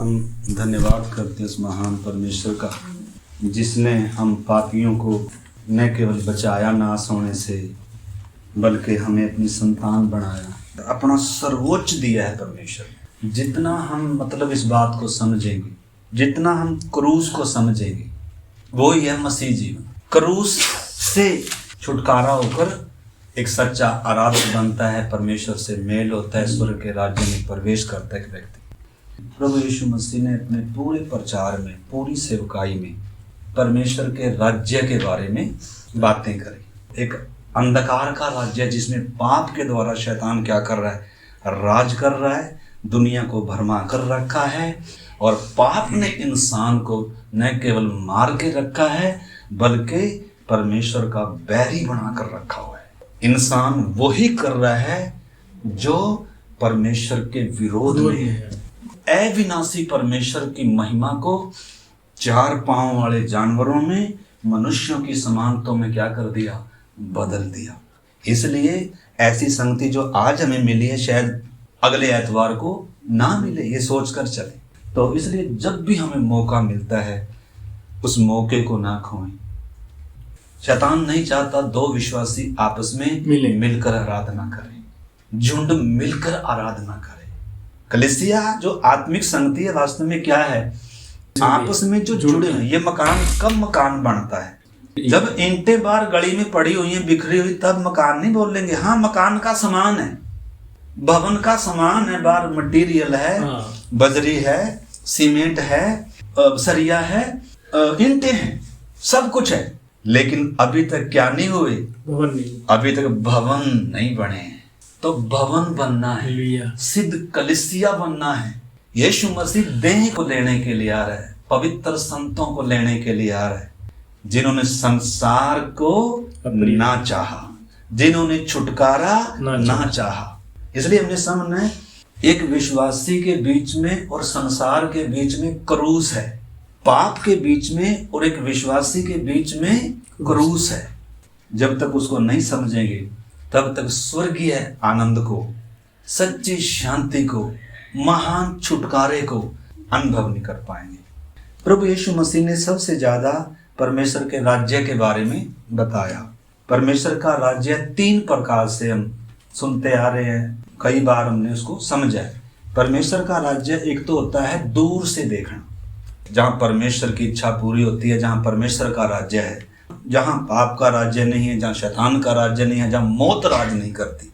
हम धन्यवाद करते उस महान परमेश्वर का जिसने हम पापियों को न केवल बचाया नाश होने से बल्कि हमें अपनी संतान बनाया, अपना सर्वोच्च दिया है परमेश्वर। जितना हम इस बात को समझेंगे, जितना हम क्रूस को समझेंगे, वो ही है मसीह जीवन। क्रूस से छुटकारा होकर एक सच्चा आराधक बनता है, परमेश्वर से मेल होता है, स्वर्ग के राज्य में प्रवेश करता है एक व्यक्ति। प्रभु यीशु मसीह ने अपने पूरे प्रचार में, पूरी सेवकाई में परमेश्वर के राज्य के बारे में बातें करी। एक अंधकार का राज्य जिसमें पाप के द्वारा शैतान क्या कर रहा है, राज कर रहा है, दुनिया को भरमा कर रखा है, और पाप ने इंसान को न केवल मार के रखा है बल्कि परमेश्वर का बैरी बना कर रखा हुआ है। इंसान वही कर रहा है जो परमेश्वर के विरोध में है। अविनाशी परमेश्वर की महिमा को चार पांव वाले जानवरों में, मनुष्यों की समानता में क्या कर दिया, बदल दिया। इसलिए ऐसी संगति जो आज हमें मिली है शायद अगले एतवार को ना मिले, ये सोचकर चले। तो इसलिए जब भी हमें मौका मिलता है उस मौके को ना खोएं। शैतान नहीं चाहता दो विश्वासी आपस में मिलकर आराधना करें, झुंड मिलकर आराधना करें। कलीसिया जो आत्मिक संगति है वास्तव में क्या है, आपस में जो जुड़े हैं। ये मकान कब मकान बनता है, जब ईंटें बार गली में पड़ी हुई हैं, बिखरी हुई, तब मकान नहीं बोलेंगे। हाँ, मकान का सामान है, भवन का सामान है, बार मटेरियल है, बजरी है, सीमेंट है, सरिया है, ईंटें हैं, सब कुछ है, लेकिन अभी तक क्या नहीं हुए, भवन नहीं, अभी तक भवन नहीं बने हैं। तो भवन बनना है, सिद्ध कलीसिया बनना है। यीशु मसीह देह को लेने के लिए आ रहा है, पवित्र संतों को लेने के लिए आ रहा है, जिन्होंने संसार को ना चाहा, जिन्होंने छुटकारा ना चाहा। इसलिए हमने सामने एक विश्वासी के बीच में और संसार के बीच में क्रूस है, पाप के बीच में और एक विश्वासी के बीच में क्रूस है। जब तक उसको नहीं समझेंगे तब तक स्वर्गीय आनंद को, सच्ची शांति को, महान छुटकारे को अनुभव नहीं कर पाएंगे। प्रभु यीशु मसीह ने सबसे ज्यादा परमेश्वर के राज्य के बारे में बताया। परमेश्वर का राज्य तीन प्रकार से हम सुनते आ रहे हैं, कई बार हमने उसको समझा है। परमेश्वर का राज्य एक तो होता है दूर से देखना, जहाँ परमेश्वर की इच्छा पूरी होती है, जहाँ परमेश्वर का राज्य है, जहाँ पाप का राज्य नहीं है, जहाँ शैतान का राज्य नहीं है, जहाँ मौत राज नहीं करती।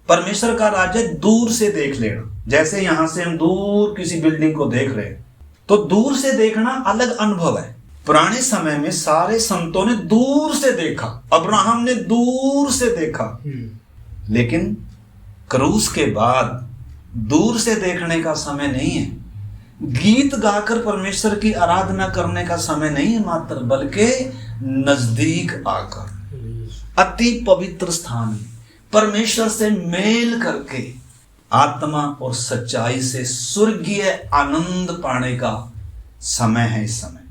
परमेश्वर का राज्य दूर से देख लेना। जैसे यहाँ से हम दूर किसी बिल्डिंग को देख रहे हैं, तो दूर से देखना अलग अनुभव है। पुराने समय में सारे संतों ने दूर से देखा, अब्राहम ने दूर से देखा, लेकिन क्रूस के बाद दूर से देखने का समय नहीं है। गीत गाकर परमेश्वर की आराधना करने का समय नहीं है मात्र, बल्कि नजदीक आकर अति पवित्र स्थान में परमेश्वर से मेल करके आत्मा और सच्चाई से स्वर्गीय आनंद पाने का समय है इस समय।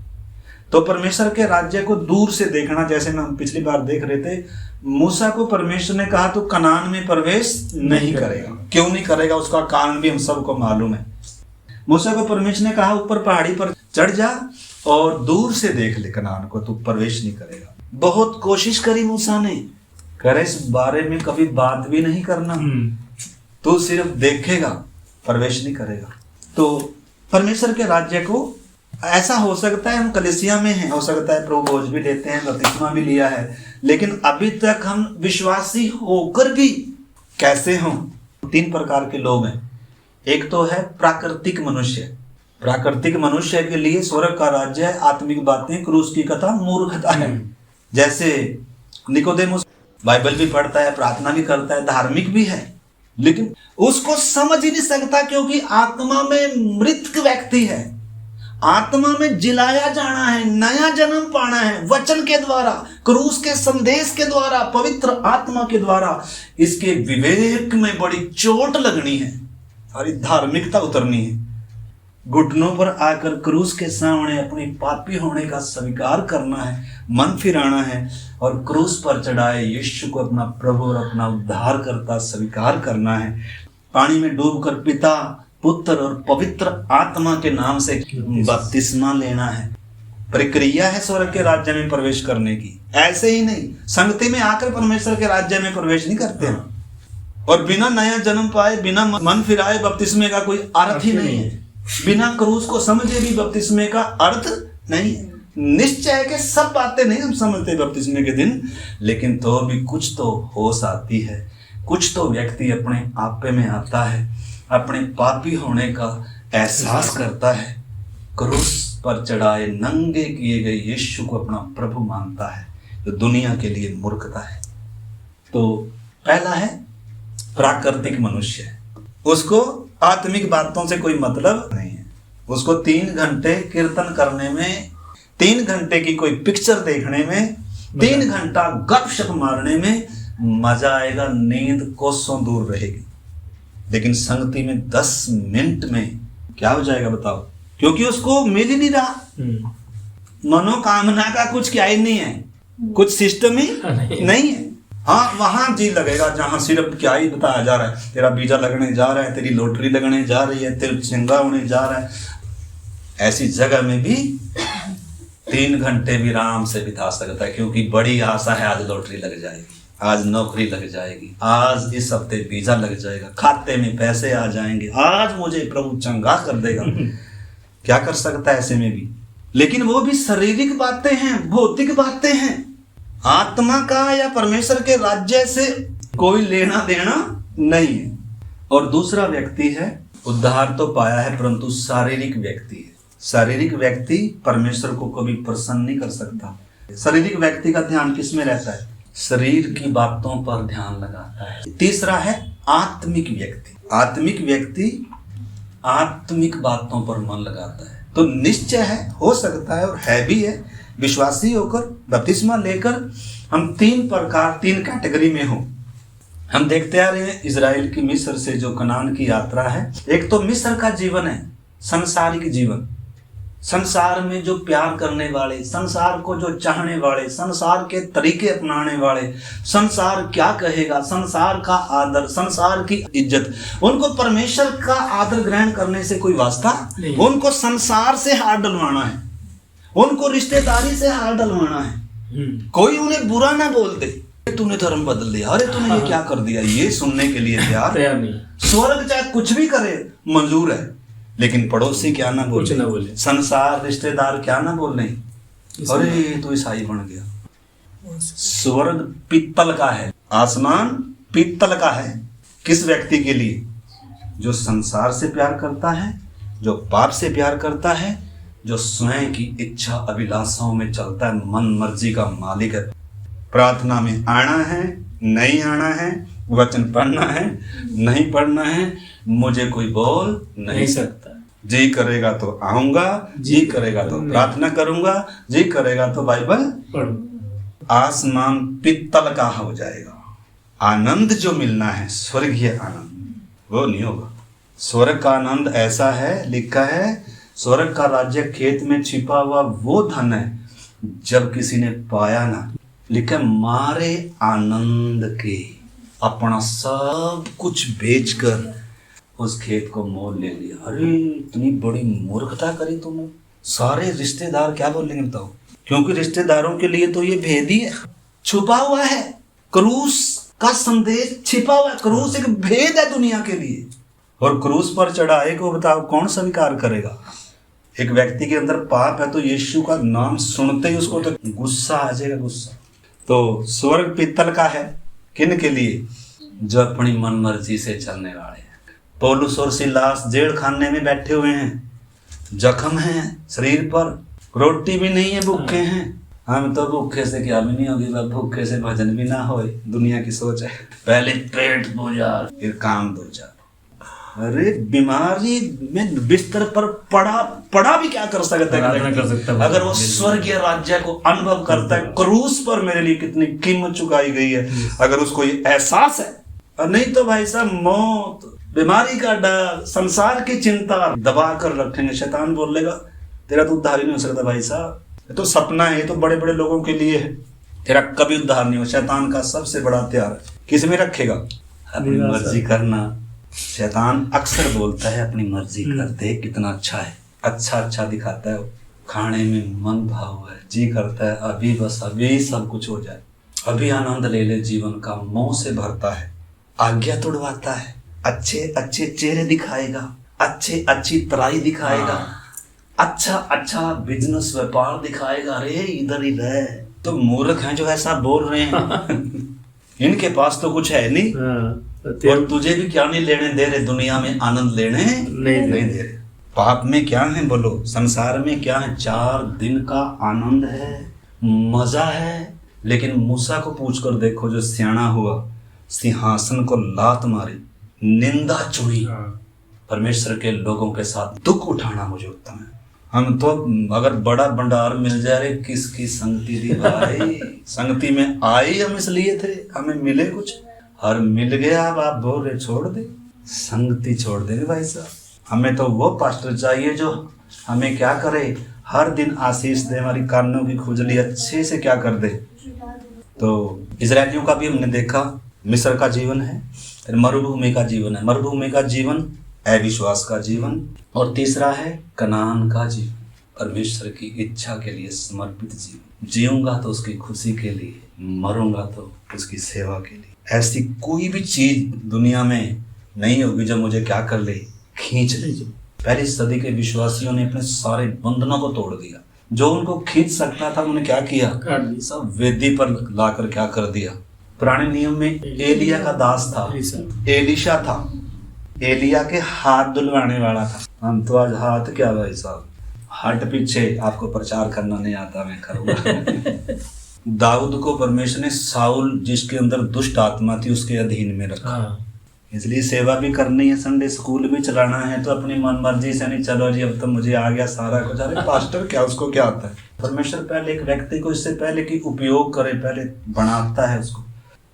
तो परमेश्वर के राज्य को दूर से देखना, जैसे हम पिछली बार देख रहे थे, मूसा को परमेश्वर ने कहा तो कनान में प्रवेश नहीं करेगा। क्यों नहीं करेगा, उसका कारण भी हम सबको मालूम है। मूसा को परमेश्वर ने कहा ऊपर पहाड़ी पर चढ़ जा और दूर से देख ले कनान को, तू प्रवेश नहीं करेगा। बहुत कोशिश करी मूसा ने, करे इस बारे में कभी बात भी नहीं करना, तू सिर्फ देखेगा, प्रवेश नहीं करेगा। तो परमेश्वर के राज्य को ऐसा हो सकता है हम कलीसिया में हैं, हो सकता है प्रभु भोज भी लेते हैं, बपतिस्मा भी लिया है, लेकिन अभी तक हम विश्वासी होकर भी कैसे हों। तीन प्रकार के लोग हैं। एक तो है प्राकृतिक मनुष्य। प्राकृतिक मनुष्य के लिए स्वर्ग का राज्य है, आत्मिक बातें, क्रूस की कथा मूर्खता है। जैसे निकोदेमुस बाइबल भी पढ़ता है, प्रार्थना भी करता है, धार्मिक भी है, लेकिन उसको समझ ही नहीं सकता क्योंकि आत्मा में मृत व्यक्ति है। आत्मा में जिलाया जाना है, नया जन्म पाना है वचन के द्वारा, क्रूस के संदेश के द्वारा, पवित्र आत्मा के द्वारा। इसके विवेक में बड़ी चोट लगनी है, सारी धार्मिकता उतरनी है, घुटनों पर आकर क्रूस के सामने अपनी पापी होने का स्वीकार करना है, मन फिराना है और क्रूस पर चढ़ाए यीशु को अपना प्रभु और अपना उद्धार करता स्वीकार करना है। पानी में डूबकर पिता पुत्र और पवित्र आत्मा के नाम से बपतिस्मा लेना है। प्रक्रिया है स्वर्ग के राज्य में प्रवेश करने की। ऐसे ही नहीं संगति में आकर परमेश्वर के राज्य में प्रवेश नहीं करते हैं। और बिना नया जन्म पाए, बिना मन फिराए बपतिस्मे का कोई अर्थ ही नहीं है। बिना क्रूस को समझे भी बपतिस्मे का अर्थ नहीं है। निश्चय के सब बातें नहीं हम समझते बपतिस्मे के दिन, लेकिन तो भी कुछ तो होश आती है, कुछ तो व्यक्ति अपने आपे में आता है, अपने पापी होने का एहसास करता है, क्रूस पर चढ़ाए नंगे किए गए यीशु को अपना प्रभु मानता है, जो दुनिया के लिए मूर्खता है। तो पहला है प्राकृतिक मनुष्य, उसको आत्मिक बातों से कोई मतलब नहीं है। उसको 3 घंटे कीर्तन करने में, 3 घंटे की कोई पिक्चर देखने में, 3 घंटा गपशप मारने में मजा आएगा, नींद कोसों दूर रहेगी। लेकिन संगति में 10 मिनट में क्या हो जाएगा बताओ? क्योंकि उसको मिल ही नहीं रहा। मनोकामना का कुछ क्या ही नहीं है, कुछ सिस्टम ही नहीं है। हाँ, वहां जी लगेगा जहां सिर्फ क्या ही बताया जा रहा है, तेरा वीजा लगने जा रहा है, तेरी लॉटरी लगने जा रही है, तेरा चंगा होने जा रहा है। ऐसी जगह में भी 3 घंटे भी आराम से बिता सकता है, क्योंकि बड़ी आशा है आज लॉटरी लग जाएगी, आज नौकरी लग जाएगी, आज इस हफ्ते वीजा लग जाएगा, खाते में पैसे आ जाएंगे, आज मुझे प्रभु चंगा कर देगा। क्या कर सकता है ऐसे में भी? लेकिन वो भी शारीरिक बातें हैं, भौतिक बातें हैं। आत्मा का या परमेश्वर के राज्य से कोई लेना देना नहीं है। और दूसरा व्यक्ति है, उद्धार तो पाया है परंतु शारीरिक व्यक्ति है। शारीरिक व्यक्ति परमेश्वर को कभी प्रसन्न नहीं कर सकता। शारीरिक व्यक्ति का ध्यान किस में रहता है? शरीर की बातों पर ध्यान लगाता है। तीसरा है आत्मिक व्यक्ति। आत्मिक व्यक्ति आत्मिक बातों पर मन लगाता है। तो निश्चय है, हो सकता है और है भी है, विश्वासी होकर बपतिस्मा लेकर हम 3 प्रकार 3 कैटेगरी में हो। हम देखते आ रहे हैं इजराइल की मिस्र से जो कनान की यात्रा है। एक तो मिस्र का जीवन है, संसारिक जीवन, संसार में जो प्यार करने वाले, संसार को जो चाहने वाले, संसार के तरीके अपनाने वाले, संसार क्या कहेगा, संसार का आदर, संसार की इज्जत, उनको परमेश्वर का आदर ग्रहण करने से कोई वास्ता नहीं। उनको संसार से हाथ डलवाना है, उनको रिश्तेदारी से हाथ डलवाना है। कोई उन्हें बुरा ना बोल दे, तूने धर्म बदल दिया, अरे तूने ये क्या कर दिया, ये सुनने के लिए तैयार नहीं। स्वर्ग चाहे कुछ भी करे मंजूर है, लेकिन पड़ोसी क्या ना बोले, संसार रिश्तेदार क्या ना बोले, अरे तू ईसाई बन गया। स्वर्ग पीतल का है, आसमान पीतल का है। किस व्यक्ति के लिए? जो संसार से प्यार करता है, जो पाप से प्यार करता है, जो स्वयं की इच्छा अभिलाषाओं में चलता है, मन मर्जी का मालिक है। प्रार्थना में आना है, नहीं आना है, वचन पढ़ना है, नहीं पढ़ना है, मुझे कोई बोल नहीं सकता। जी करेगा तो आऊंगा, जी करेगा तो प्रार्थना करूंगा, जी करेगा तो बाइबल पढ़ूंगा। आसमान पीतल का हो जाएगा। आनंद जो मिलना है, स्वर्गीय आनंद, वो नहीं होगा। स्वर्ग का आनंद ऐसा है, लिखा है स्वर्ग का राज्य खेत में छिपा हुआ वो धन है जब किसी ने पाया ना। लिखा मारे आनंद के अपना सब कुछ बेचकर उस खेत को मोल ले लिया। अरे इतनी बड़ी मूर्खता करी तुमने। सारे रिश्तेदार क्या बोलेंगे बताओ? क्योंकि रिश्तेदारों के लिए तो ये भेद ही है, छुपा हुआ है। क्रूस का संदेश छिपा हुआ है। क्रूस एक भेद है दुनिया के लिए। और क्रूस पर चढ़ाए को बताओ कौन स्वीकार करेगा? एक व्यक्ति के अंदर पाप है तो यीशु का नाम सुनते ही उसको तो गुस्सा आ जाएगा, गुस्सा। तो स्वर्ग पीतल का है किन के लिए? जो अपनी मन मर्जी से चलने वाले हैं। पौलुस और सिलास जेल खाने में बैठे हुए हैं, जख्म है शरीर पर, रोटी भी नहीं है, भूखे हैं। हम तो भूखे से क्या भी नहीं होगी, भूखे से भजन भी ना हो, दुनिया की सोच है। पहले पेट पूजा फिर काम दूजा। अरे बीमारी में बिस्तर पर पड़ा भी क्या कर सकता है? अगर वो स्वर्गीय राज्य को अनुभव करता है, क्रूस पर मेरे लिए कितनी कीमत चुकाई गई है, अगर उसको ये एहसास है। और नहीं तो भाई साहब मौत, बीमारी का डर, संसार की चिंता दबा कर रखेंगे। शैतान बोलेगा तेरा तो उद्धार ही नहीं हो सकता भाई साहब, ये तो सपना है, ये तो बड़े बड़े लोगों के लिए है, तेरा कभी उद्धार नहीं हो। शैतान का सबसे बड़ा हथियार किस में रखेगा? अपनी मर्जी करना, शैतान अक्सर बोलता है अपनी मर्जी करते, कितना अच्छा है, अच्छा अच्छा दिखाता है, खाने में मन भाव है, जी करता है अभी बस अभी सब कुछ हो जाए, अभी आनंद ले ले जीवन का, मोह से भरता है, आज्ञा तोड़वाता है, अच्छे अच्छे चेहरे दिखाएगा, अच्छे अच्छी तराई दिखाएगा, अच्छा अच्छा बिजनेस व्यापार दिखाएगा, अरे इधर ही रह। तो मूर्ख हैं जो ऐसा बोल रहे हैं। इनके पास तो कुछ है नहीं, और तुझे भी क्या नहीं लेने दे रहे, दुनिया में आनंद लेने नहीं दे रहे। पाप में क्या है बोलो, संसार में क्या है, 4 दिन का आनंद है, मजा है। लेकिन मूसा को पूछ कर देखो, जो सियाना हुआ, सिंहासन को लात मारी, निंदा चुनी, परमेश्वर के लोगों के साथ दुख उठाना मुझे उत्तम है। हम तो अगर बड़ा भंडार मिल जाए, रे किसकी संगति दी भाई। संगति में आई हम इसलिए थे, हमें मिले कुछ, और मिल गया अब आप बोल रहे छोड़ दे, संगति छोड़ देंगे भाई साहब। हमें तो वो पास्टर चाहिए जो हमें क्या करे, हर दिन आशीष दे, हमारी कानों की खुजली अच्छे से क्या कर दे। तो इजरायलियों का भी हमने देखा, मिस्र का जीवन है, मरुभूमि का जीवन है, मरुभूमि का जीवन अविश्वास का जीवन, और तीसरा है कनान का जीवन, परमेश्वर की इच्छा के लिए समर्पित जीवन। जीऊंगा तो उसकी खुशी के लिए, मरूंगा तो उसकी सेवा के लिए। ऐसी कोई भी चीज दुनिया में नहीं होगी जो मुझे क्या कर ले, खींच ले। पहली सदी के विश्वासियों ने अपने सारे बंधनों को तोड़ दिया, जो उनको खींच सकता था उन्होंने क्या किया, सब वेदी पर लाकर क्या कर दिया। पुराने नियम में एलिया का दास था, एलिशा था, एलिया के हाथ धुलवाने वाला था। हम तो आज हाथ क्या भाई साहब, हट पीछे, आपको प्रचार करना नहीं आता, मैं करूँगा। दाऊद को परमेश्वर ने साउल जिसके अंदर दुष्ट आत्मा थी उसके अधीन में रखा, इसलिए सेवा भी करनी है, संडे स्कूल भी चलाना है, तो अपनी मन मर्जी से नहीं, चलो जी अब तो मुझे आ गया सारा कुछ। अरे पास्टर क्या, उसको क्या आता है। परमेश्वर पहले एक व्यक्ति को इससे पहले कि उपयोग करे, पहले बनाता है उसको।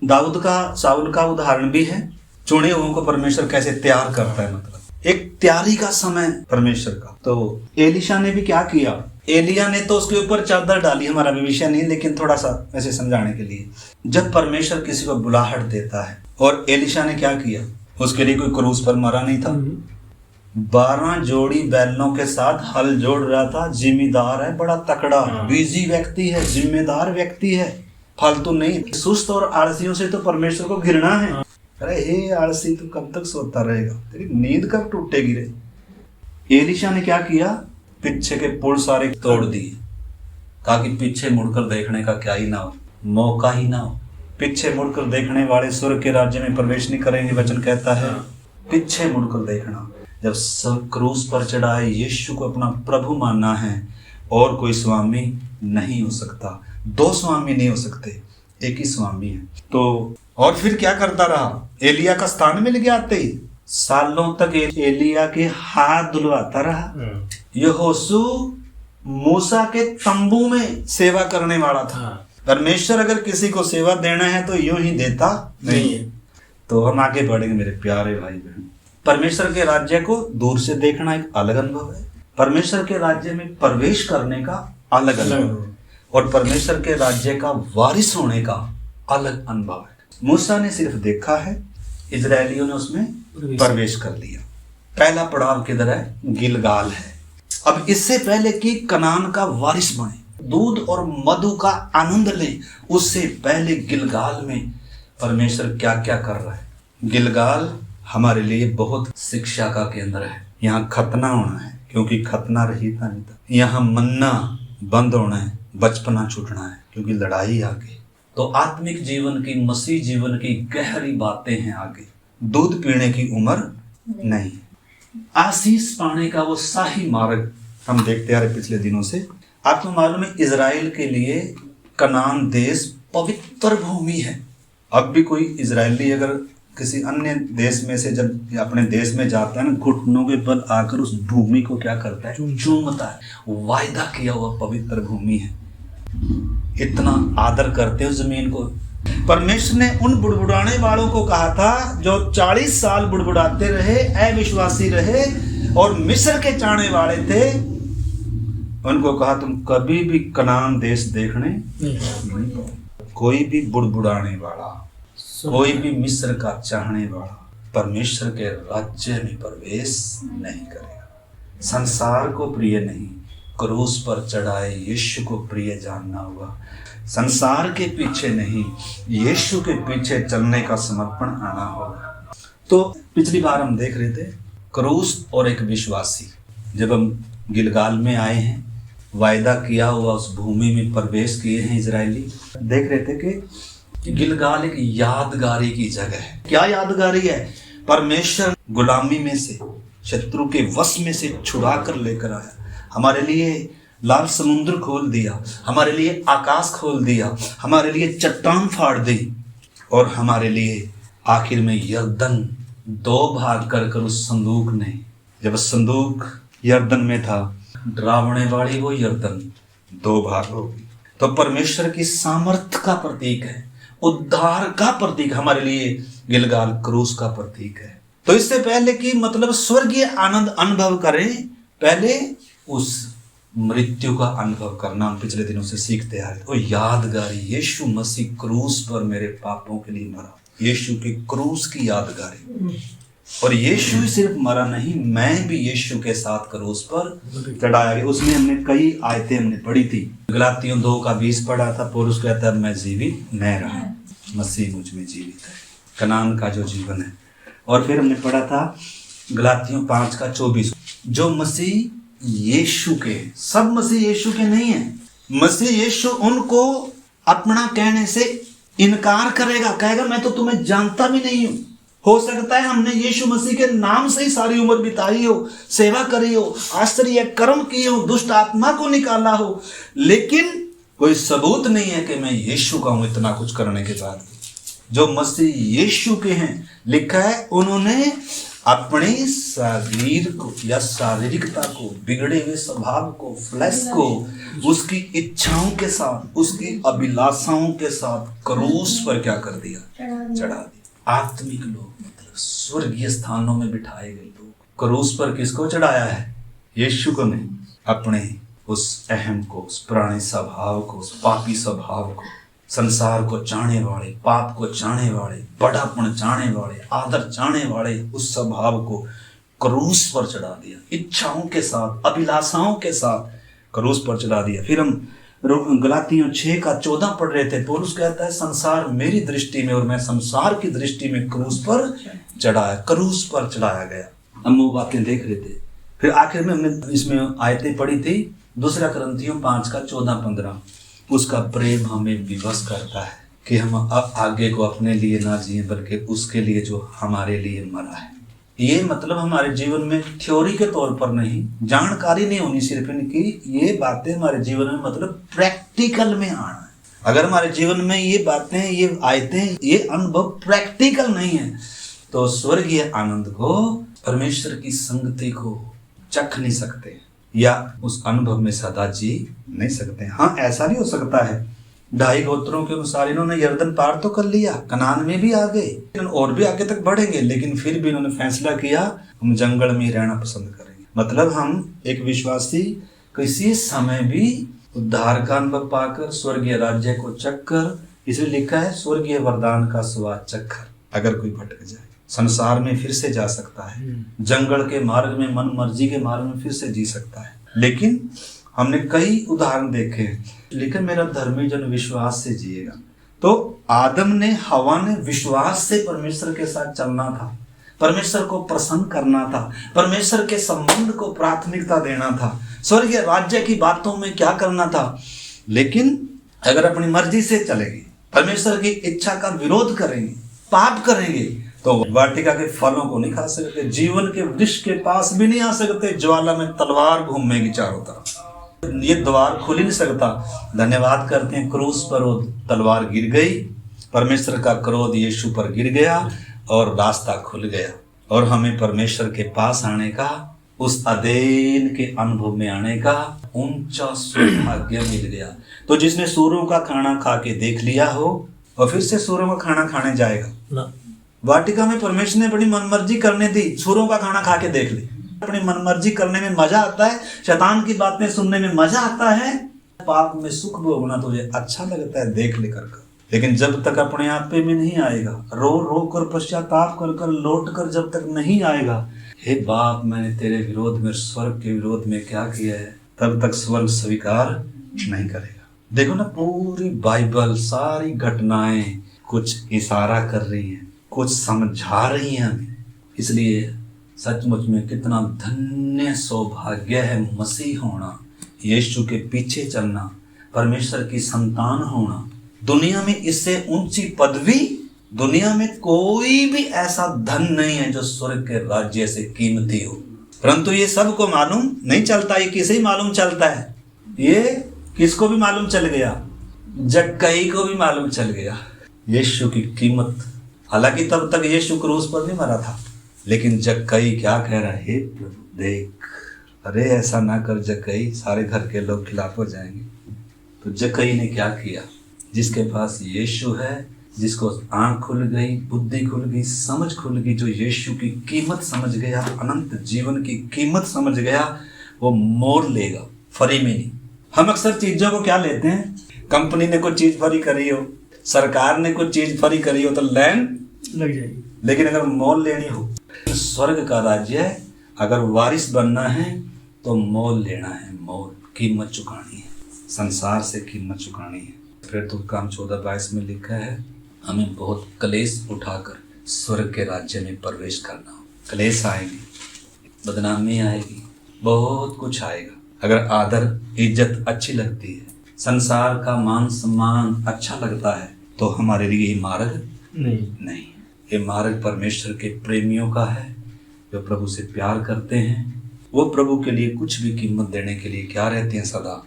दाऊद का, साउल का उदाहरण भी है, चुने हुओं को परमेश्वर कैसे तैयार करता है, मतलब एक तैयारी का समय परमेश्वर का। तो एलिशा ने भी क्या किया, एलिया ने तो उसके ऊपर चादर डाली, हमारा भी विषय नहीं, लेकिन थोड़ा सा ऐसे समझाने के लिए। जब परमेश्वर किसी को बुलाहट देता है, और एलिशा ने क्या किया, उसके लिए कोई क्रूस पर मरा नहीं था, 12 जोड़ी बैलों के साथ हल जोड़ रहा था। जिम्मेदार है, बड़ा तकड़ा बिजी व्यक्ति है, जिम्मेदार व्यक्ति है, फालतू नहीं। सुस्त और आलसियों से तो परमेश्वर को घृणा है। अरे हे आलसी, तू कब तक सोता रहेगा, तेरी नींद कब टूटेगी रे। एलिशा ने क्या किया, पीछे के पुल सारे तोड़ दिए, ताकि पीछे मुड़कर देखने का क्या ही ना हो, मौका ही ना हो। पीछे मुड़कर देखने वाले स्वर्ग के राज्य में प्रवेश नहीं करेंगे, वचन कहता है। पीछे मुड़कर देखना, जब सब क्रूस पर चढ़ाए यीशु को अपना प्रभु मानना है, और कोई स्वामी नहीं हो सकता, 2 स्वामी नहीं हो सकते, एक ही स्वामी है। तो और फिर क्या करता रहा, एलिया का स्थान मिल गया, आते ही सालों तक एलिया के हाथ धुलवाता रहा। यहोशू मूसा के तंबू में सेवा करने वाला था। परमेश्वर अगर किसी को सेवा देना है तो यूं ही देता नहीं है। तो हम आगे बढ़ेंगे मेरे प्यारे भाई बहन। परमेश्वर के राज्य को दूर से देखना एक अलग अनुभव है, परमेश्वर के राज्य में प्रवेश करने का अलग अनुभव है, और परमेश्वर के राज्य का वारिस होने का अलग अनुभव है। मूसा ने सिर्फ देखा है, इजरायलियों ने उसमें प्रवेश कर लिया। पहला पड़ाव किधर है, गिलगाल है। अब इससे पहले कि कनान का वारिस बने, दूध और मधु का आनंद ले, उससे पहले गिलगाल में परमेश्वर क्या क्या कर रहा है। गिलगाल हमारे लिए बहुत शिक्षा का केंद्र है। यहाँ खतना होना है, क्योंकि खतना रहित नहीं था। यहाँ मन्ना बंद होना है, बचपना छूटना है, क्योंकि लड़ाई आगे। तो आत्मिक जीवन की, मसीह जीवन की गहरी बातें हैं आगे। दूध पीने की उम्र नहीं, आशीष पाने का वो शाही मार्ग हम देखते आ रहे पिछले दिनों से। आपको मालूम है, इजराइल के लिए कनान देश पवित्र भूमि है। अब भी कोई इजरायली अगर किसी अन्य देश में से जब अपने देश में जाता है ना, घुटनों के बल आकर उस भूमि को क्या करता है, चूमता है। वायदा किया हुआ पवित्र भूमि है, इतना आदर करते हो जमीन को। परमेश्वर ने उन बुड़बुड़ाने वालों को कहा था जो 40 साल बुड़बुड़ाते रहे, अविश्वासी रहे और मिस्र के चाहने वाले थे, उनको कहा तुम कभी भी कनान देश देखने नहीं। कोई भी बुड़बुड़ाने वाला, कोई भी मिस्र का चाहने वाला, परमेश्वर के राज्य में प्रवेश नहीं करेगा। संसार को प्रिय नहीं, क्रूस पर चढ़ाए यीशु को प्रिय जानना होगा। संसार के पीछे नहीं, यीशु के पीछे चलने का समर्पण आना होगा। तो पिछली बार हम देख रहे थे क्रूस और एक विश्वासी। जब हम गिलगाल में आए हैं, वायदा किया हुआ उस भूमि में प्रवेश किए हैं इजरायली, देख रहे थे कि गिलगाल एक यादगारी की जगह है। क्या यादगारी है? परमेश्वर गुलामी में से, शत्रु के वश में से छुड़ा कर लेकर आया, हमारे लिए लाल समुद्र खोल दिया, हमारे लिए आकाश खोल दिया, हमारे लिए चट्टान फाड़ दी, और हमारे लिए आखिर में यरदन 2 भाग कर उस संदूक ने, जब संदूक यरदन में था, डरावने वाली वो यरदन 2 भाग हो गई। तो परमेश्वर की सामर्थ्य का प्रतीक है, उद्धार का प्रतीक हमारे लिए गिलगाल क्रूस का प्रतीक है। तो इससे पहले कि मतलब स्वर्गीय आनंद अनुभव करें, पहले उस मृत्यु का अनुभव करना हम पिछले दिनों से सीखते आ रहे थे। वो यादगारी, यीशु मसीह क्रूस पर मेरे पापों के लिए मरा, यीशु के क्रूस की यादगारी। और यीशु ही सिर्फ मरा नहीं, मैं भी यीशु के साथ क्रूस पर चढ़ाया गया। उसमें हमने कई आयतें हमने पढ़ी थी। गलातियों 2:20 पढ़ा था। पौलुस कहता है मैं जीवित नहीं रहा, मसीह मुझ में जीवित है, कनान का जो जीवन है। और फिर हमने पढ़ा था गलातियों 5:24, जो मसीह यीशु के, सब मसीह यीशु के नहीं है। मसीह यीशु उनको अपना कहने से इनकार करेगा, कहेगा मैं तो तुम्हें जानता भी नहीं हूं। हो सकता है हमने यीशु मसीह के नाम से ही सारी उम्र बिताई हो, सेवा करी हो, आश्चर्य कर्म किए हो, दुष्ट आत्मा को निकाला हो, लेकिन कोई सबूत नहीं है कि मैं यीशु का हूं इतना कुछ करने के बाद। जो मसीह यीशु के हैं, लिखा है उन्होंने अपने शरीर को या शारीरिकता को, बिगड़े हुए स्वभाव को, फ्लैश को, उसकी इच्छाओं के साथ, उसकी अभिलाषाओं के साथ क्रूस पर क्या कर दिया? चढ़ा दिया। आत्मिक लोग, मतलब स्वर्गीय स्थानों में बिठाए गए लोग, क्रूस पर किसको चढ़ाया है? यीशु को नहीं, अपने उस अहम को, उस पुराने स्वभाव को, उस पापी स्वभाव को, संसार को चाहने वाले, पाप को चाहने वाले, बड़ापन चाहने वाले, आदर चाहने वाले उस स्वभाव को क्रूस पर चढ़ा दिया। इच्छाओं के साथ, अभिलाषाओं के साथ क्रूस पर चढ़ा दिया। फिर हम गलातियों 6:14 पढ़ रहे थे। पौलुस कहता है संसार मेरी दृष्टि में और मैं संसार की दृष्टि में क्रूस पर चढ़ाया, क्रूस पर चढ़ाया गया। हम वो बातें देख रहे थे। फिर आखिर में हमने इसमें आयतें पढ़ी थी, 2 कुरिन्थियों 5:14-15। उसका प्रेम हमें विवश करता है कि हम अब आगे को अपने लिए ना जिए, बल्कि उसके लिए जो हमारे लिए मरा है। ये मतलब हमारे जीवन में थ्योरी के तौर पर नहीं, जानकारी नहीं होनी सिर्फ इनकी, ये बातें हमारे जीवन में मतलब प्रैक्टिकल में आना है। अगर हमारे जीवन में ये बातें, ये आयतें, ये अनुभव प्रैक्टिकल नहीं है, तो स्वर्गीय आनंद को, परमेश्वर की संगति को चख नहीं सकते या उस अनुभव में सदा जी नहीं सकते। हाँ, ऐसा भी हो सकता है 2.5 गोत्रों के अनुसार इन्होंने यरदन पार तो कर लिया, कनान में भी आ गए और भी आगे तक बढ़ेंगे, लेकिन फिर भी इन्होंने फैसला किया हम जंगल में रहना पसंद करेंगे। मतलब हम एक विश्वासी किसी समय भी उद्धार का अनुभव पाकर स्वर्गीय राज्य को चखकर, इसलिए लिखा है स्वर्गीय वरदान का स्वाद चखकर अगर कोई भटक जाए, संसार में फिर से जा सकता है, जंगल के मार्ग में, मन मर्जी के मार्ग में फिर से जी सकता है। लेकिन हमने कई उदाहरण देखे हैं, लेकिन मेरा धर्मी जन विश्वास से जिएगा। तो आदम ने, हवा ने विश्वास से परमेश्वर के साथ चलना था, परमेश्वर को प्रसन्न करना था, परमेश्वर के संबंध को प्राथमिकता देना था, स्वर्गीय राज्य की बातों में क्या करना था। लेकिन अगर अपनी मर्जी से चलेंगे, परमेश्वर की इच्छा का विरोध करेंगे, पाप करेंगे, तो वाटिका के फलों को नहीं खा सकते, जीवन के वृक्ष के पास भी नहीं आ सकते, ज्वाला में तलवार घूमेगी चारों तरफ, ये द्वार खुल ही नहीं सकता। धन्यवाद करते हैं क्रूस पर वो तलवार गिर गई, परमेश्वर का क्रोध यीशु पर गिर गया और रास्ता खुल गया, और हमें परमेश्वर के पास आने का, उस अदेन के अनुभव में आने का ऊंचा सौभाग्य मिल गया। तो जिसने सूरों का खाना खा के देख लिया हो और फिर से सूरों का खाना खाने जाएगा ना। वाटिका में परमेश्वर ने बड़ी मनमर्जी करने दी, सूरों का खाना खा के देख ली। अपनी मनमर्जी करने में मजा आता है, शैतान की बातें सुनने में मजा आता है, पाप में सुख भोगना तुझे अच्छा लगता है, देख लेकर। लेकिन जब तक अपने आप पे में नहीं आएगा, रो रो कर पश्चाताप कर कर लौट कर जब तक नहीं आएगा, हे बाप मैंने तेरे विरोध में, स्वर्ग के विरोध में क्या किया है, तब तक स्वर्ग स्वीकार नहीं करेगा। देखो ना, पूरी बाइबल सारी घटनाएं कुछ इशारा कर रही हैं, कुछ समझा रही हैं हमें। इसलिए सचमुच में कितना धन्य सौभाग्य है मसीह होना, यीशु के पीछे चलना, परमेश्वर की संतान होना। दुनिया में इससे ऊंची पदवी दुनिया में कोई भी ऐसा धन नहीं है जो स्वर्ग के राज्य से कीमती हो। परंतु ये सबको मालूम नहीं चलता, ये किसे ही मालूम चलता है? ये किसको भी मालूम चल गया? जक्कई को भी मालूम चल गया यीशु की कीमत। हालांकि तब तक यीशु क्रूस पर नहीं मरा था, लेकिन जक्कई क्या कह रहा है, हे प्रभु देख, अरे ऐसा ना कर जक्कई, सारे घर के लोग खिलाफ हो जाएंगे। तो जक्कई ने क्या किया? जिसके पास यीशु है, जिसको आंख खुल गई, बुद्धि खुल गई, समझ खुल गई, जो यीशु की कीमत समझ गया, अनंत जीवन की कीमत समझ गया, वो मोल लेगा, फ्री में नहीं। हम अक्सर चीजों को क्या लेते हैं, कंपनी ने कुछ चीज फ्री करी हो, सरकार ने कुछ चीज फ्री करी हो तो लैंड लग जाएगी, लेकिन अगर मोल लेनी हो, स्वर्ग का राज्य अगर वारिस बनना है तो मोल लेना है, मोल, कीमत चुकानी है, संसार से कीमत चुकानी है। फिर तो काम 14:22 में लिखा है, हमें बहुत क्लेश उठाकर स्वर्ग के राज्य में प्रवेश करना हो। क्लेश आएगी, बदनामी आएगी, बहुत कुछ आएगा। अगर आदर इज्जत अच्छी लगती है, संसार का मान सम्मान अच्छा लगता है, तो हमारे लिए ये मार्ग नहीं। ये मार्ग परमेश्वर के प्रेमियों का है, जो प्रभु से प्यार करते हैं। वो प्रभु के लिए कुछ भी कीमत देने के लिए क्या रहते हैं, सदा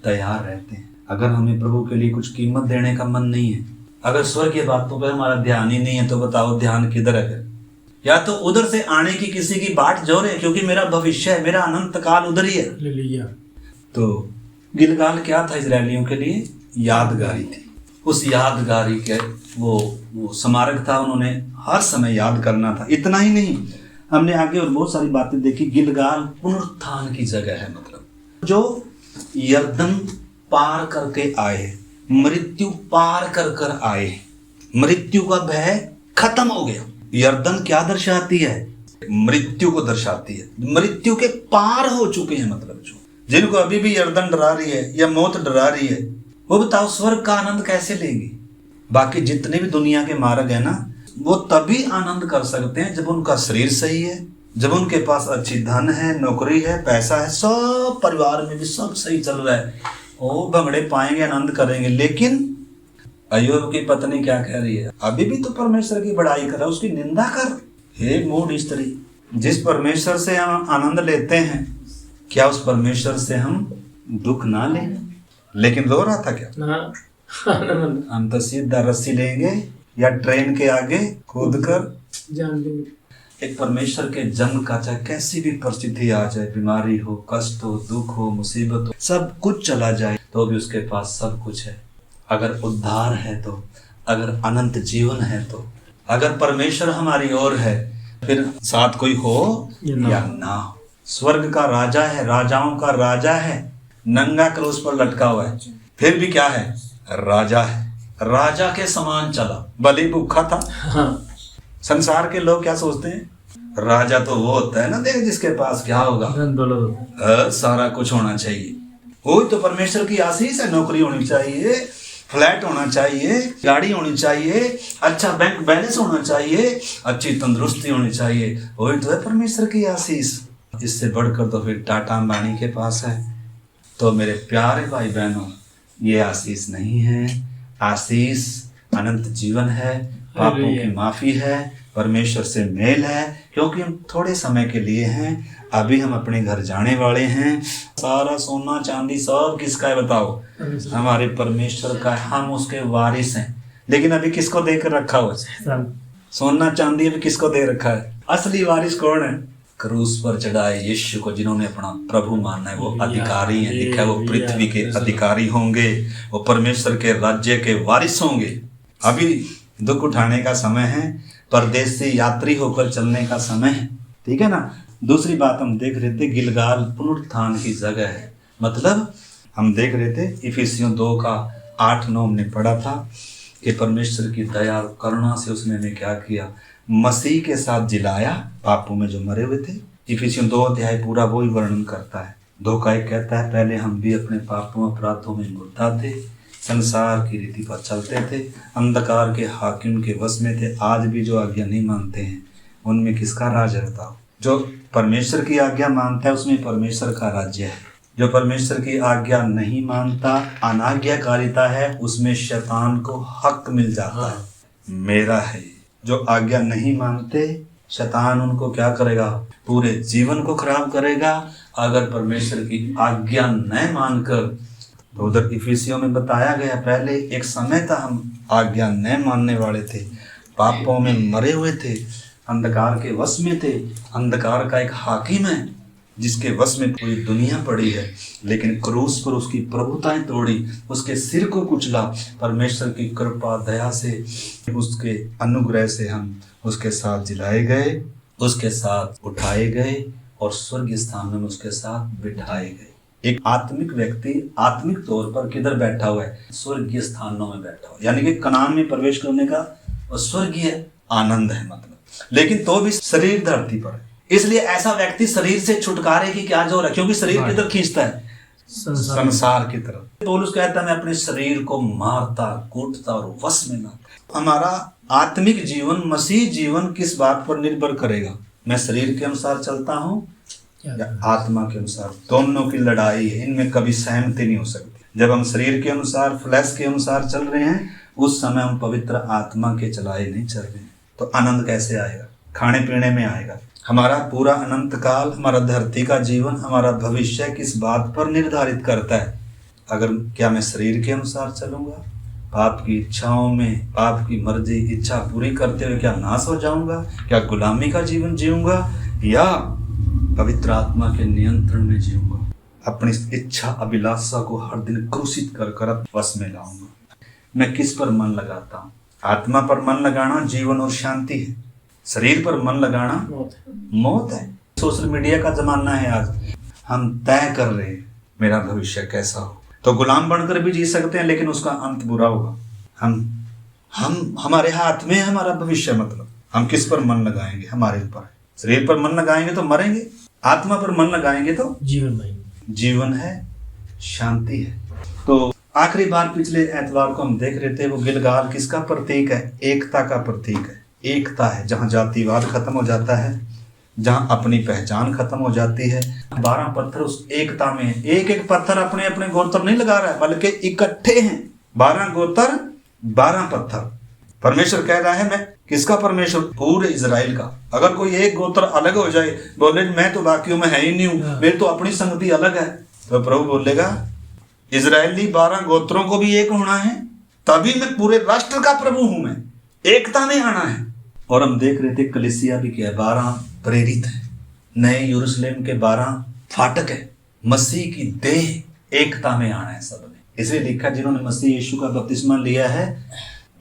तैयार रहते हैं। अगर हमें प्रभु के लिए कुछ कीमत देने का मन नहीं है, अगर स्वर्ग की बातों पर हमारा ध्यान ही नहीं है, तो बताओ ध्यान किधर है? या तो उधर से आने की किसी की बाट जोर है, क्योंकि मेरा भविष्य है, मेरा अनंत काल उधर ही है। तो गिलगाल क्या था इजरायलियों के लिए? यादगारी थी। उस यादगारी के वो स्मारक था, उन्होंने हर समय याद करना था। इतना ही नहीं, हमने आगे और बहुत सारी बातें देखी। गिलगाल पुनरुत्थान की जगह है, मतलब जो यरदन पार करके आए, मृत्यु पार कर आए, मृत्यु का भय खत्म हो गया। यरदन क्या दर्शाती है? मृत्यु को दर्शाती है। मृत्यु के पार हो चुके हैं, मतलब जो जिनको अभी भी यरदन डरा रही है या मौत डरा रही है, वो बताओ स्वर्ग का आनंद कैसे लेंगे? बाकी जितने भी दुनिया के मार्ग है ना, वो तभी आनंद कर सकते हैं जब उनका शरीर सही है, जब उनके पास अच्छी धन है, नौकरी है, पैसा है, सब परिवार में भी सब सही चल रहा है, वो भंगड़े पाएंगे, आनंद करेंगे। लेकिन अय्यूब की पत्नी क्या कह रही है? अभी भी तो परमेश्वर की बड़ाई कर रहा है, उसकी निंदा कर। हे मूढ़ स्त्री, जिस परमेश्वर से हम आनंद लेते हैं, क्या उस परमेश्वर से हम दुख ना लें? लेकिन रो रहा था क्या? हम तो सीधा रस्सी लेंगे या ट्रेन के आगे कूद कर जान लेंगे। एक परमेश्वर के जन्म का, चाहे कैसी भी परिस्थिति आ जाए, बीमारी हो, कष्ट हो, दुख हो, मुसीबत हो, सब कुछ चला जाए, तो भी उसके पास सब कुछ है। अगर उद्धार है तो, अगर अनंत जीवन है तो, अगर परमेश्वर हमारी ओर है, फिर साथ कोई हो या ना हो। स्वर्ग का राजा है, राजाओं का राजा है, नंगा क्रूस पर लटका हुआ है, फिर भी क्या है? राजा है। राजा के समान चला, भले भूखा था। हाँ। संसार के लोग क्या सोचते हैं? राजा तो वो होता है ना, देख जिसके पास क्या होगा, सारा कुछ होना चाहिए। वही तो परमेश्वर की आशीष है। नौकरी होनी चाहिए, फ्लैट होना चाहिए, गाड़ी होनी चाहिए, अच्छा बैंक बैलेंस होना चाहिए, अच्छी तंदुरुस्ती होनी चाहिए, वही तो है परमेश्वर की आशीष। इससे बढ़कर तो फिर टाटा अंबानी के पास है। तो मेरे प्यारे भाई बहनों, ये आशीष नहीं है। आशीष अनंत जीवन है, पापों की माफी है, परमेश्वर से मेल है, क्योंकि हम थोड़े समय के लिए हैं, अभी हम अपने घर जाने वाले हैं। सारा सोना चांदी सब किसका है बताओ? हमारे परमेश्वर का है, हम उसके वारिस हैं। लेकिन अभी किसको देकर रखा हुआ है? सोना चांदी अभी किसको दे रखा है? असली वारिस कौन है? क्रूस पर चढ़ाए यीशु को जिन्होंने अपना प्रभु मानना है, वो अधिकारी हैं। लिखा है वो पृथ्वी के अधिकारी होंगे, वो परमेश्वर के राज्य के वारिस होंगे। अभी दुख उठाने का समय है, परदेसी यात्री होकर चलने का समय है, ठीक है ना। दूसरी बात हम देख रहे थे, गिलगाल पुनरुत्थान की जगह है। मतलब हम देख रहे थे इफिसियों 2 का 8-9 हमने पढ़ा था कि परमेश्वर की दया और करुणा से उसने हमें क्या किया, मसीह के साथ जिलाया, पापों में जो मरे हुए थे। इफिसियों 2 अध्याय पूरा वही वर्णन करता है। 2 का 1 कहता है, पहले हम भी अपने पापों अपराधों में मुर्दा थे, संसार की रीति पर चलते थे, अंधकार के हाकिम के वश में थे। आज भी जो आज्ञा नहीं मानते हैं उनमें किसका राज है बताओ? जो परमेश्वर की आज्ञा मानता है उसमें परमेश्वर का राज्य है। जो परमेश्वर की आज्ञा नहीं मानता, अनाज्ञाकारिता है, उसमें शैतान को हक मिल जाता है, मेरा है। जो आज्ञा नहीं मानते, शैतान उनको क्या करेगा? पूरे जीवन को खराब करेगा। अगर परमेश्वर की आज्ञा न मानकर, तो उधर इफिसियों में बताया गया, पहले एक समय था हम आज्ञा न मानने वाले थे, पापों में मरे हुए थे, अंधकार के वश में थे। अंधकार का एक हाकिम है जिसके वश में पूरी दुनिया पड़ी है, लेकिन क्रूस पर उसकी प्रभुताएं तोड़ी, उसके सिर को कुचला। परमेश्वर की कृपा दया से, उसके अनुग्रह से हम उसके साथ जिलाए गए, उसके साथ उठाए गए और स्वर्गीय स्थान में उसके साथ बिठाए गए। एक आत्मिक व्यक्ति आत्मिक तौर पर किधर बैठा हुआ है? स्वर्गीय स्थानों में बैठा हुआ, यानी कि कनान में प्रवेश करने का स्वर्गीय आनंद है मतलब। लेकिन तो भी शरीर धरती पर है, इसलिए ऐसा व्यक्ति शरीर से छुटकारे की क्या जोर है? क्योंकि शरीर किधर खींचता है? संसार की तरफ। पौलुस कहता है, मैं अपने शरीर को मारता, कूटता और वश में लाता। हमारा आत्मिक जीवन, मसीह जीवन किस बात पर निर्भर करेगा? मैं शरीर के अनुसार चलता हूँ या आत्मा के अनुसार? दोनों की लड़ाई है, इनमें कभी सहमति नहीं हो सकती। जब हम शरीर के अनुसार, फ्लैश के अनुसार चल रहे हैं, उस समय हम पवित्र आत्मा के चलाए नहीं चल रहे हैं। तो आनंद कैसे आएगा? खाने पीने में आएगा। हमारा पूरा अनंत काल, हमारा धरती का जीवन, हमारा भविष्य किस बात पर निर्धारित करता है? अगर क्या मैं शरीर के अनुसार चलूंगा, पाप की इच्छाओं में, पाप की मर्जी इच्छा पूरी करते हुए क्या नाश हो जाऊंगा? क्या गुलामी का जीवन जीऊंगा या पवित्र आत्मा के नियंत्रण में जीऊंगा? अपनी इच्छा अभिलाषा को हर दिन क्रूसित कर कर वश में लाऊंगा। मैं किस पर मन लगाता हूँ? आत्मा पर मन लगाना जीवन और शांति है, शरीर पर मन लगाना मौत है। सोशल मीडिया का जमाना है आज, हम तय कर रहे हैं मेरा भविष्य कैसा हो। तो गुलाम बनकर भी जी सकते हैं, लेकिन उसका अंत बुरा होगा। हम हमारे हाथ में है हमारा भविष्य, मतलब हम किस पर मन लगाएंगे हमारे ऊपर है। शरीर पर मन लगाएंगे तो मरेंगे, आत्मा पर मन लगाएंगे तो जीवन है, शांति है। तो आखिरी बार पिछले एतवार को हम देख रहे थे, वो गिलगाल किसका प्रतीक है? एकता का प्रतीक है। एकता है, जहाँ जातिवाद खत्म हो जाता है, जहाँ अपनी पहचान खत्म हो जाती है। 12 पत्थर उस एकता में है। एक एक पत्थर अपने अपने गोत्र नहीं लगा रहा है, बल्कि इकट्ठे हैं। 12 गोत्र 12 पत्थर। परमेश्वर कह रहा है, मैं किसका परमेश्वर? पूरे इजराइल का। अगर कोई एक गोत्र अलग हो जाए, बोले मैं तो बाकियों में है ही नहीं हूं, मेरी तो अपनी संगति अलग है, तो प्रभु बोलेगा इजरायली 12 गोत्रों को भी एक होना है, तभी मैं पूरे राष्ट्र का प्रभु हूं। मैं एकता में आना है। और हम देख रहे थे कलीसिया भी क्या है? 12 प्रेरित है, नए यरूशलेम के 12 फाटक है। मसीह की देह एकता में आना है सबने। इसलिए लिखा, जिन्होंने मसीह यीशु का बपतिस्मा लिया है,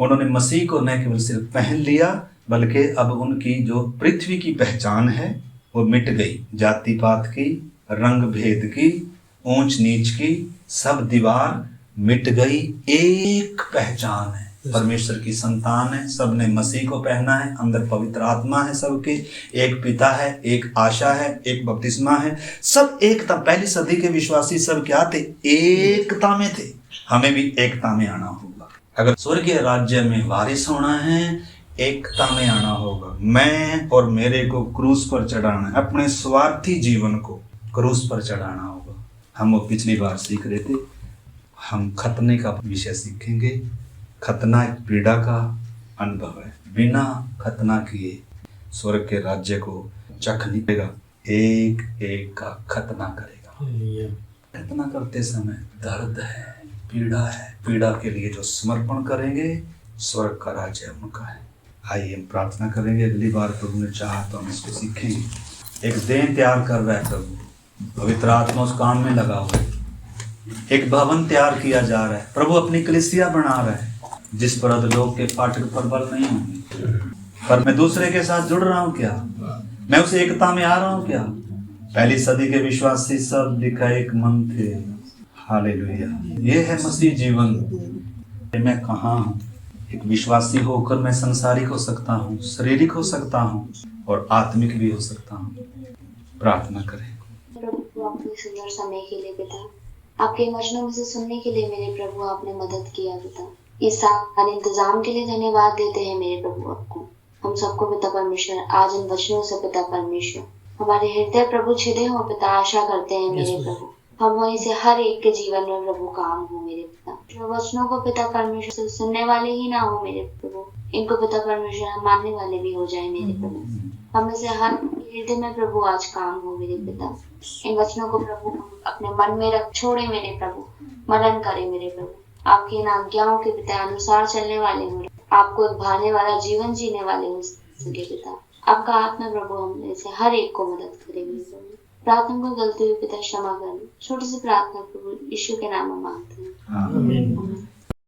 उन्होंने मसीह को न केवल सिर्फ पहन लिया, बल्कि अब उनकी जो पृथ्वी की पहचान है वो मिट गई। जाति पात की, रंग भेद की, ऊंच नीच की, सब दीवार मिट गई। एक पहचान है, परमेश्वर की संतान है, सबने मसीह को पहना है, अंदर पवित्र आत्मा है सबके, एक पिता है, एक आशा है, एक बपतिस्मा है, सब एकता। पहली सदी के विश्वासी सब क्या थे? एकता में थे। हमें भी एकता में आना होगा। अगर स्वर्गीय राज्य में वारिस होना है, एकता में आना होगा। मैं और मेरे को क्रूस पर चढ़ाना है, अपने स्वार्थी जीवन को क्रूस पर चढ़ाना होगा। हम वो पिछली बार सीख रहे थे, हम खतने का विषय सीखेंगे। खतना एक पीड़ा का अनुभव है, बिना खतना किए स्वर्ग के राज्य को चख नहीं पाएगा। एक एक का खतना करेगा। खतना करते समय दर्द है, पीड़ा है। पीड़ा के लिए जो समर्पण करेंगे, स्वर्ग का राज्य उनका है। आइए हम प्रार्थना करेंगे। अगली बार प्रभु ने चाहा तो हम इसको सीखेंगे। एक देह तैयार कर रहा है प्रभु, पवित्र आत्मा उस काम में लगा हुआ है। एक भवन तैयार किया जा रहा है, प्रभु अपनी कलीसिया बना रहा है, जिस पर अधोलोक के फाटक पर बल नहीं होंगे। पर मैं दूसरे के साथ जुड़ रहा हूं क्या? मैं उस एकता में आ रहा हूं क्या? पहली सदी के विश्वासी सब लिखा एक मन थे। हालेलुया। ये है मसीह जीवन। मैं कहाँ हूँ? एक विश्वासी होकर मैं संसारिक हो सकता हूँ, शारीरिक हो सकता हूँ और आत्मिक भी हो सकता हूँ। प्रार्थना करें। प्रभु आपके सुंदर समय के लिए पिता, आपके वचनों में से सुनने के लिए मेरे प्रभु आपने मदद किया पिता। इस सारे इंतजाम के लिए धन्यवाद देते हैं मेरे प्रभु आपको। हम सबको पिता परमेश्वर आज इन वचनों से पिता परमेश्वर हमारे हृदय प्रभु छिदे हो पिता, आशा करते हैं मेरे प्रभु हम वहीं से हर एक के जीवन में प्रभु काम हो मेरे पिता। जो वचनों को पिता परमेश्वर सुनने वाले ही ना हो मेरे प्रभु, इनको पिता परमेश्वर हम मानने वाले भी हो जाए मेरे प्रभु। हमें से हर हृदय में प्रभु आज काम हो मेरे पिता। इन वचनों को प्रभु हम अपने मन में रख छोड़े मेरे प्रभु, मनन करें मेरे प्रभु, आपकी इन आज्ञाओं के पिता अनुसार चलने वाले हो, आपको भाने वाला जीवन जीने वाले हो सके पिता। आपका आत्मा प्रभु हम से हर एक को मदद करे मेरे प्रभु। प्रार्थना को गलती हुई पिता क्षमा करें। छोटी सी प्रार्थना प्रभु यीशु के नाम में मांगते हैं।